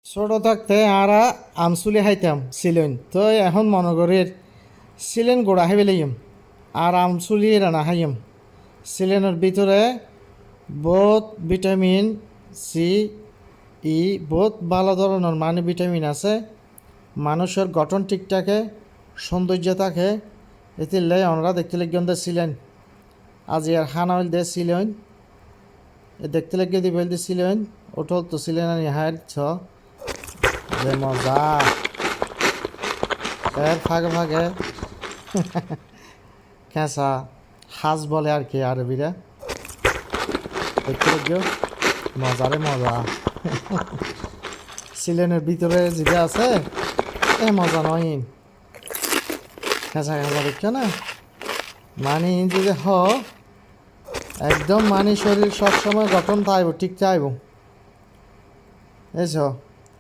ছোট থাকতে আরা আমসুলি খাইতাম ছিলেন তো এখন মনগরের ছিলেন গোড়া খাইবে লাইম আর আমসুলি রানা খাইম ছিলেনের ভিতরে বহুত ভিটামিন সি ই বহুত ভালো ধরনের মানে ভিটামিন আছে মানুষের গঠন ঠিক থাকে সৌন্দর্য থাকে এতিল্লাই আমরা দেখতে লাগি ছিলেন আজ আর খানা হইল দে ছিলেন দেখতে লাগি দিবে ছিলেন ওঠল তো ছিলেন আর ইহার ছ যে মজা এর ফাঁকে ফাঁকে খেঁচা হাঁস বলে আর কি আরবিরা দেখতে গিয়েও মজারে মজা সিলেনের ভিতরে যেটা আছে এ মজা নয় খেঁচা খেঁচা দেখছো না মানে যদি একদম মানে শরীর সবসময় গঠন থাকবো ঠিক চাইব এসো